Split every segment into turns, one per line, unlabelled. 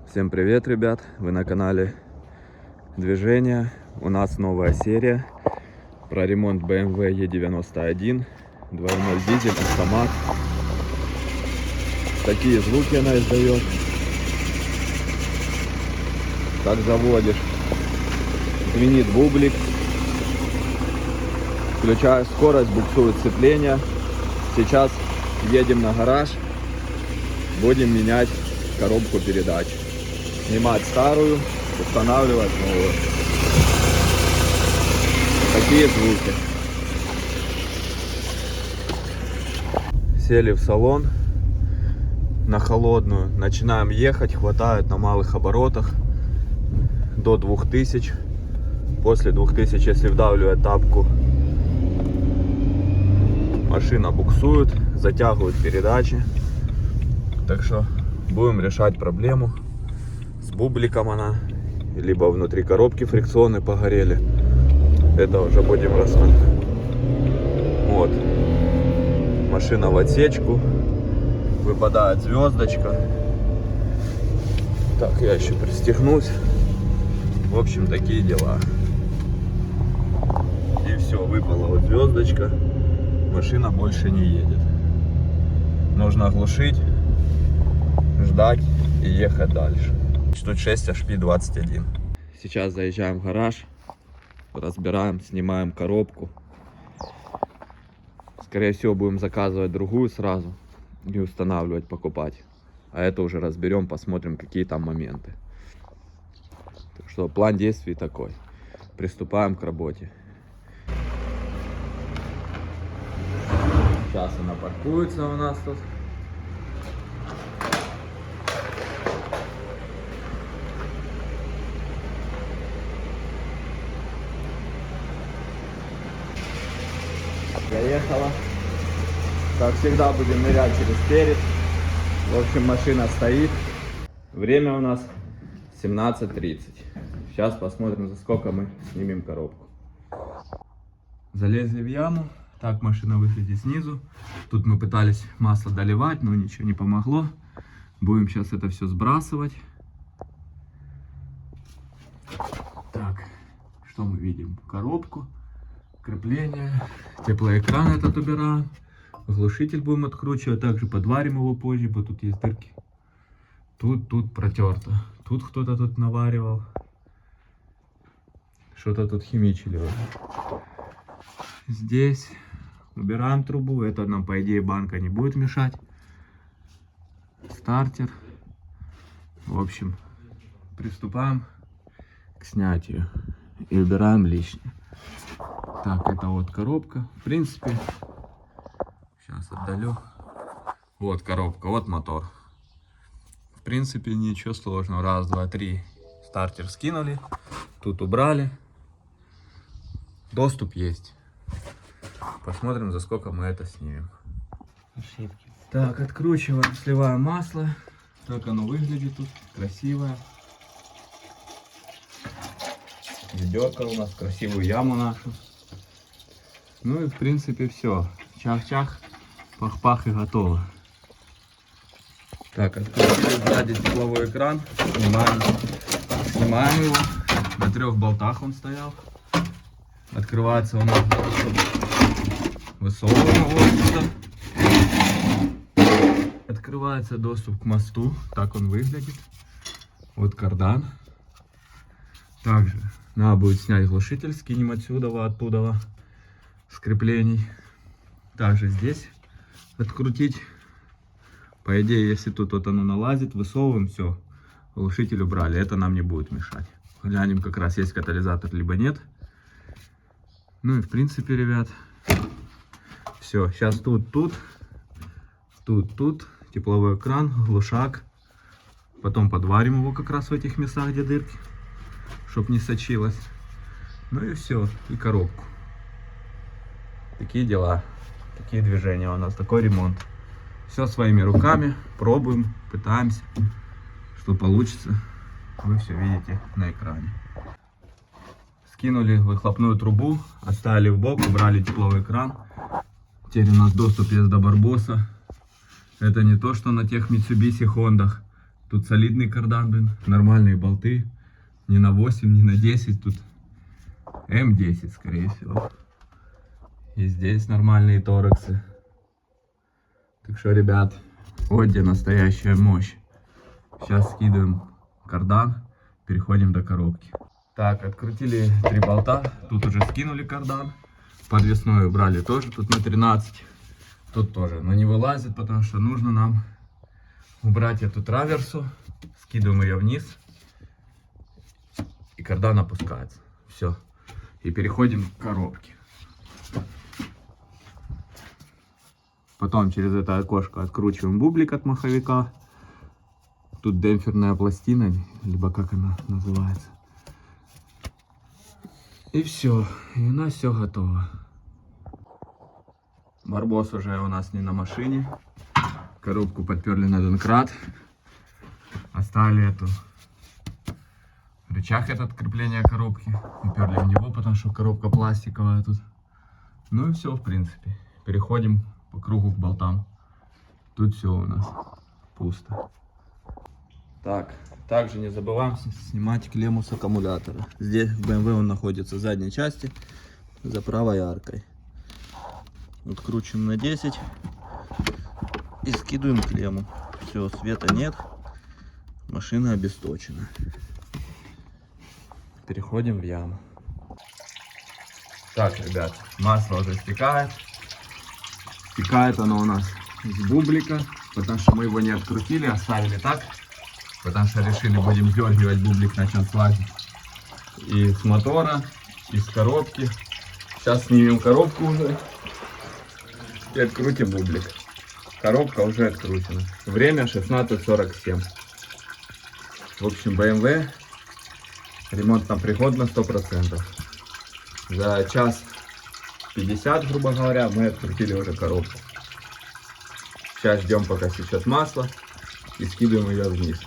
Всем привет, ребят! Вы на канале Движения. У нас новая серия про ремонт BMW E91 2.0 дизель, автомат. Такие звуки она издает. Как заводишь, звенит бублик. Включаю скорость, буксует сцепление. Сейчас едем на гараж, будем менять коробку передач. Снимать старую, устанавливать новую. Такие звуки. Сели в салон на холодную. Начинаем ехать. Хватает на малых оборотах до 2000. После 2000, если вдавливать тапку, машина буксует, затягивает передачи. Так что будем решать проблему. С бубликом она, либо внутри коробки фрикционы погорели. Это уже будем рассматривать. Вот. Машина в отсечку. Выпадает звездочка. Так, я еще пристегнусь. В общем, такие дела. И все, выпала вот звездочка. Машина больше не едет. Нужно оглушить, ждать и ехать дальше. Тут 6 HP21. Сейчас заезжаем в гараж, разбираем, снимаем коробку. Скорее всего, будем заказывать другую сразу и устанавливать, покупать. А это уже разберем, посмотрим, какие там моменты. Так что план действий такой. Приступаем к работе. Сейчас она паркуется у нас тут. Заехала. Как всегда, будем нырять через перед. В общем, машина стоит. Время у нас 17:30. Сейчас посмотрим, за сколько мы снимем коробку. Залезли в яму. Так машина выглядит снизу. Тут мы пытались масло доливать, но ничего не помогло. Будем сейчас это все сбрасывать. Так, что мы видим? Коробку. Крепление, теплоэкран этот убираем, глушитель будем откручивать, также подварим его позже, потому тут есть дырки. Тут протерто, тут кто-то тут наваривал, что-то тут химичили. Здесь убираем трубу, это нам по идее банка не будет мешать. Стартер. В общем, приступаем к снятию и убираем лишнее. Так, это вот коробка. В принципе, сейчас отдалю. Вот коробка, вот мотор. В принципе, ничего сложного. Раз, два, три. Стартер скинули. Тут убрали. Доступ есть. Посмотрим, за сколько мы это снимем.
Ошибки.
Так, откручиваем, сливаем масло. Так оно выглядит тут. Красивое. Ведерко у нас, красивую яму нашу. Ну и в принципе все. Чах-чах, пах-пах и готово. Так, открутили сзади тепловой экран. Снимаем его. На 3 болтах он стоял. Открывается у нас. Высовываем вот сюда. Открывается доступ к мосту. Так он выглядит. Вот кардан. Также надо будет снять глушитель. Скинем отсюда, оттуда. С креплений. Также здесь открутить. По идее, если тут вот оно налазит, высовываем, все. Глушитель убрали. Это нам не будет мешать. Глянем, как раз есть катализатор, либо нет. Ну и в принципе, ребят, все. Сейчас тут тепловой экран, глушак. Потом подварим его как раз в этих местах, где дырки, чтобы не сочилось. Ну и все. И коробку. Такие дела, такие движения у нас, такой ремонт. Все своими руками, пробуем, пытаемся, что получится. Вы все видите на экране. Скинули выхлопную трубу, оставили в бок, убрали тепловой экран. Теперь у нас доступ есть до Барбоса. Это не то, что на тех Mitsubishi Хондах. Тут солидный кардан, блин. Нормальные болты. Не на 8, не на 10. Тут М10, скорее всего. И здесь нормальные торексы. Так что, ребят, вот где настоящая мощь. Сейчас скидываем кардан, переходим до коробки. Так, открутили 3 болта. Тут уже скинули кардан. Подвесной убрали тоже, тут на 13. Тут тоже, но не вылазит, потому что нужно нам убрать эту траверсу. Скидываем ее вниз. И кардан опускается. Все. И переходим к коробке. Потом через это окошко откручиваем бублик от маховика. Тут демпферная пластина, либо как она называется. И все. И у нас все готово. Барбос уже у нас не на машине. Коробку подперли на донкрат. Оставили эту рычаг этот крепления коробки. Уперли в него, потому что коробка пластиковая тут. Ну и все, в принципе. Переходим по кругу к болтам. Тут все у нас пусто. Так, также не забываем снимать клемму с аккумулятора. Здесь в BMW он находится в задней части, за правой аркой. Откручиваем на 10 и скидываем клемму. Все, света нет, машина обесточена. Переходим в яму. Так, ребят, масло уже стекает. Стекает оно у нас с бублика, потому что мы его не открутили, оставили так. Потому что решили, будем дергивать, бублик начнет слазить. И с мотора, и с коробки. Сейчас снимем коробку уже. И открутим бублик. Коробка уже откручена. Время 16:47. В общем, BMW ремонтно пригодна 100%. За час 50, грубо говоря, мы открутили уже коробку. Сейчас ждем, пока сечет масло. И скидываем ее вниз.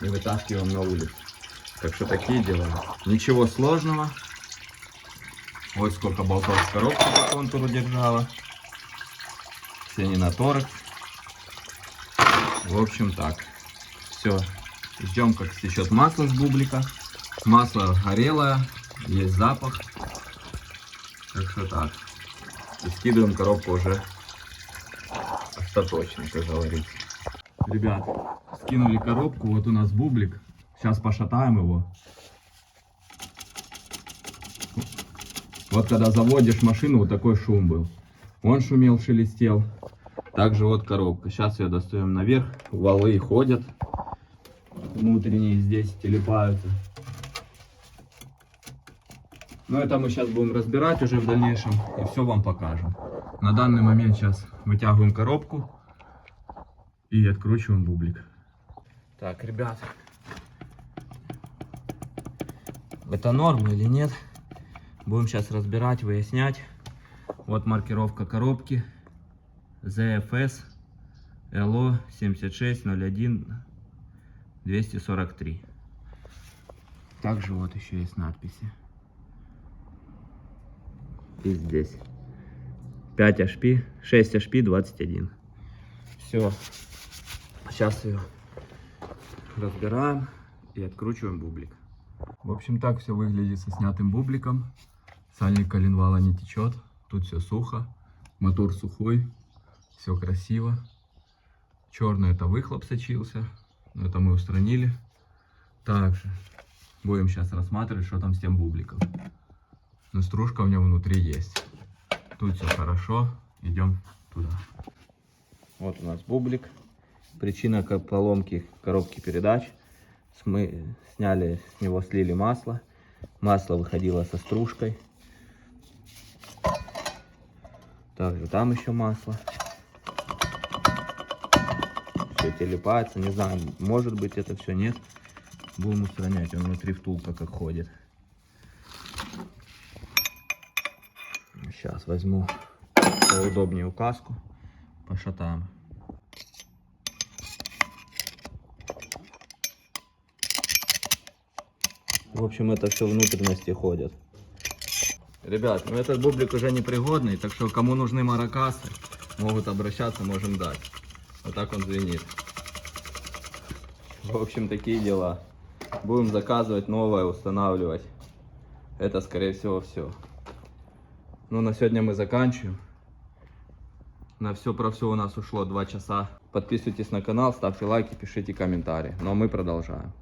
И вытаскиваем на улицу. Так что такие дела. Ничего сложного. Вот сколько болтов с коробки по контуру держала. Все не на торекс. В общем так. Все. Ждем, как стечет масло с бублика. Масло горелое. Есть запах. Так что так. И скидываем коробку уже остаточно, как говорится. Ребят, скинули коробку. Вот у нас бублик. Сейчас пошатаем его. Вот когда заводишь машину, вот такой шум был. Он шумел, шелестел. Также вот коробка. Сейчас ее достаем наверх. Валы ходят. Внутренние здесь телепаются. Но это мы сейчас будем разбирать уже в дальнейшем. И все вам покажем. На данный момент сейчас вытягиваем коробку. И откручиваем бублик. Так, ребят. Это норма или нет? Будем сейчас разбирать, выяснять. Вот маркировка коробки. ZFS LO 7601 243. Также вот еще есть надписи. И здесь 5 HP, 6 HP 21. Все. Сейчас ее разбираем и откручиваем бублик. В общем, так все выглядит со снятым бубликом. Сальник коленвала не течет. Тут все сухо. Мотор сухой. Все красиво. Черный это выхлоп сочился. Это мы устранили. Также будем сейчас рассматривать, что там с тем бубликом. Но стружка у него внутри есть. Тут все хорошо. Идем туда. Вот у нас бублик. Причина поломки коробки передач. Мы сняли с него, слили масло. Масло выходило со стружкой. Также там еще масло. Все телепается. Не знаю, может быть это все, нет. Будем устранять. Он внутри втулка как ходит. Сейчас возьму поудобнее указку. Пошатаем. В общем, это все внутренности ходят. Ребят, ну этот бублик уже непригодный, так что кому нужны маракасы, могут обращаться, можем дать. Вот так он звенит.
В общем, такие дела. Будем заказывать новое, устанавливать. Это, скорее всего, все. Ну, на сегодня мы заканчиваем. На все про все у нас ушло 2 часа. Подписывайтесь на канал, ставьте лайки, пишите комментарии. Ну а мы продолжаем.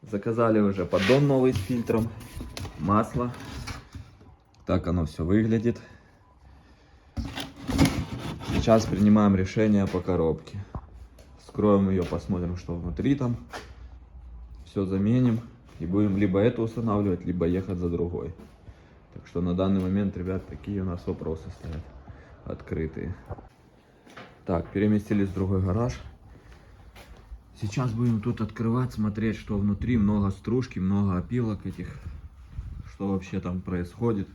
Заказали уже поддон новый с фильтром, масло. Так оно все выглядит. Сейчас принимаем решение по коробке. Вскроем ее, посмотрим, что внутри там. Все заменим. И будем либо это устанавливать, либо ехать за другой. Так что на данный момент, ребят, такие у нас вопросы стоят. Открытые. Так, переместились в другой гараж. Сейчас будем тут открывать, смотреть, что внутри. Много стружки, много опилок этих. Что вообще там происходит.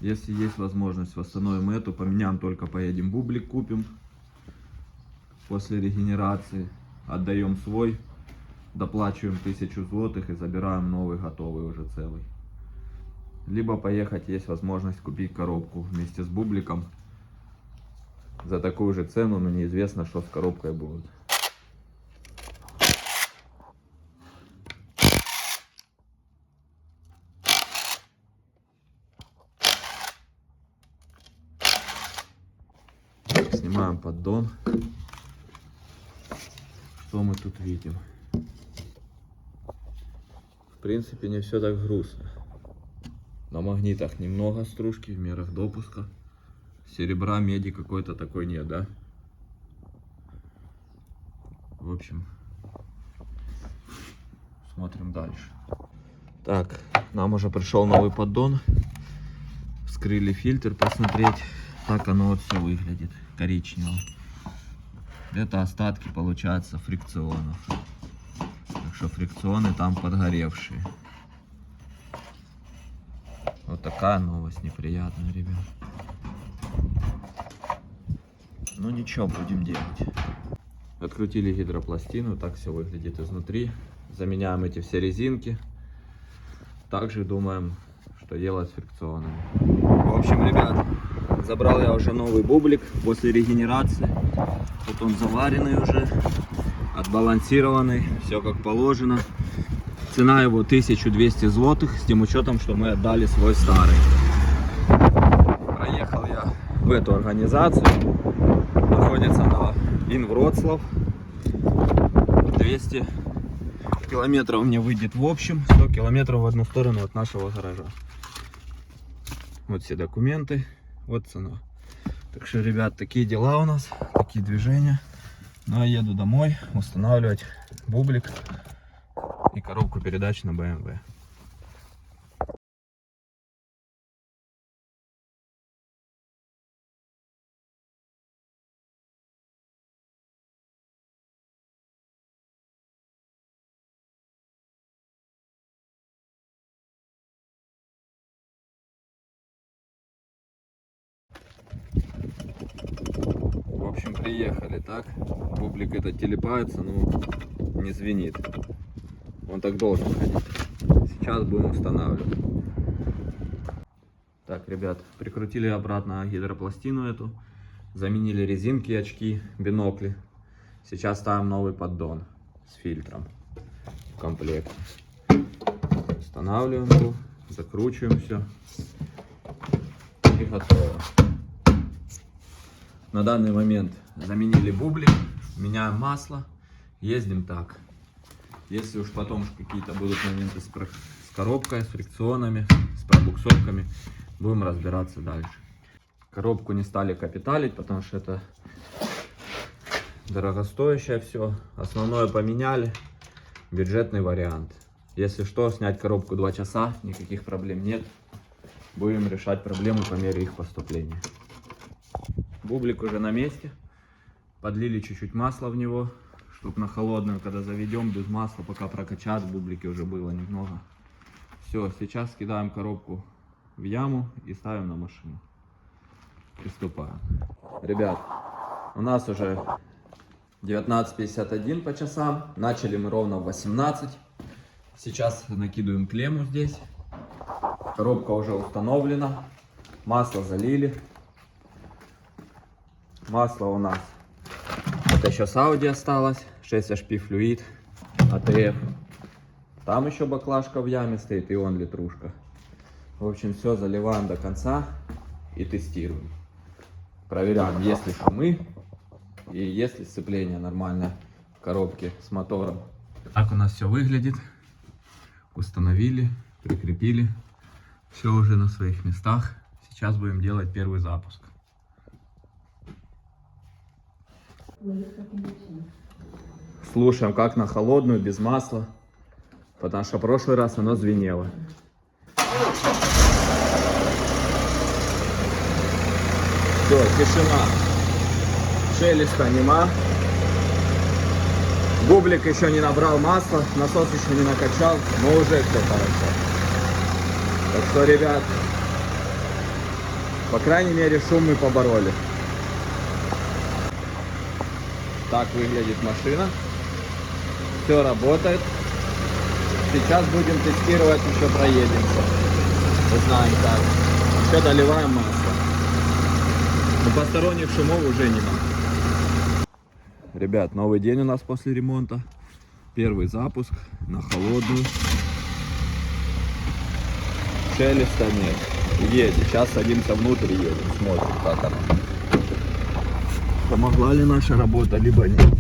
Если есть возможность, восстановим эту. Поменяем, только поедем бублик купим. После регенерации. Отдаем свой. Доплачиваем 1000 злотых и забираем новый, готовый уже целый. Либо поехать, есть возможность купить коробку вместе с бубликом. За такую же цену, но неизвестно, что с коробкой будет. Снимаем поддон. Что мы тут видим? В принципе, не все так грустно. На магнитах немного стружки в мерах допуска. Серебра, меди какой-то такой нет, да? В общем, смотрим дальше. Так, нам уже пришел новый поддон. Вскрыли фильтр, посмотреть. Так оно вот все выглядит, коричнево. Это остатки, получается, фрикционов. Так что фрикционы там подгоревшие. Вот такая новость неприятная, ребят. Ну ничего, будем делать. Открутили гидропластину, так все выглядит изнутри. Заменяем эти все резинки. Также думаем, что делать с фрикционами. В общем, ребят, забрал я уже новый бублик после регенерации. Вот он заваренный уже, отбалансированный, все как положено. Цена его 1200 злотых, с тем учетом, что мы отдали свой старый. Проехал я в эту организацию. Находится на Инвроцлав. 200 километров мне выйдет в общем. 100 километров в одну сторону от нашего гаража. Вот все документы. Вот цена. Так что, ребят, такие дела у нас. Такие движения. Ну а еду домой устанавливать бублик и коробку передач на BMW. В общем, приехали, так? Бублик этот телепается, но не звенит. Он так должен ходить. Сейчас будем устанавливать. Так, ребят, прикрутили обратно гидропластину эту. Заменили резинки, очки, бинокли. Сейчас ставим новый поддон с фильтром в комплекте. Устанавливаем его, закручиваем все. И готово. На данный момент заменили бублик, меняем масло, ездим так. Если уж потом какие-то будут моменты с коробкой, с фрикционами, с пробуксовками, будем разбираться дальше. Коробку не стали капиталить, потому что это дорогостоящее все. Основное поменяли, бюджетный вариант. Если что, снять коробку 2 часа, никаких проблем нет. Будем решать проблемы по мере их поступления. Бублик уже на месте. Подлили чуть-чуть масла в него, чтобы на холодную, когда заведем, без масла, пока прокачат, в бублике уже было немного. Все, сейчас кидаем коробку в яму и ставим на машину. Приступаем. Ребят, у нас уже 19:51 по часам. Начали мы ровно в 18. Сейчас накидываем клемму здесь. Коробка уже установлена. Масло залили. Масло у нас вот Это еще с Audi осталось. 6 HP флюид. АТФ. Там еще баклажка в яме стоит, и он литрушка. В общем, все заливаем до конца и тестируем. Проверяем, есть ли шумы и есть ли сцепление нормальное в коробке с мотором.
Так у нас все выглядит. Установили, прикрепили. Все уже на своих местах. Сейчас будем делать первый запуск.
Слушаем, как на холодную, без масла. Потому что в прошлый раз оно звенело. Все, тишина. Шелеста нема. Бублик еще не набрал масла, насос еще не накачал, но уже все хорошо. Так что, ребят, по крайней мере, шум мы побороли. Так выглядит машина. Все работает. Сейчас будем тестировать, еще проедемся. Узнаем как. Еще доливаем масло. Но посторонних шумов уже нема. Ребят, новый день у нас после ремонта. Первый запуск на холодную. Шелеста нет. Едет. Сейчас садимся внутрь и едем. Смотрим, как оно. Помогла ли наша работа, либо нет.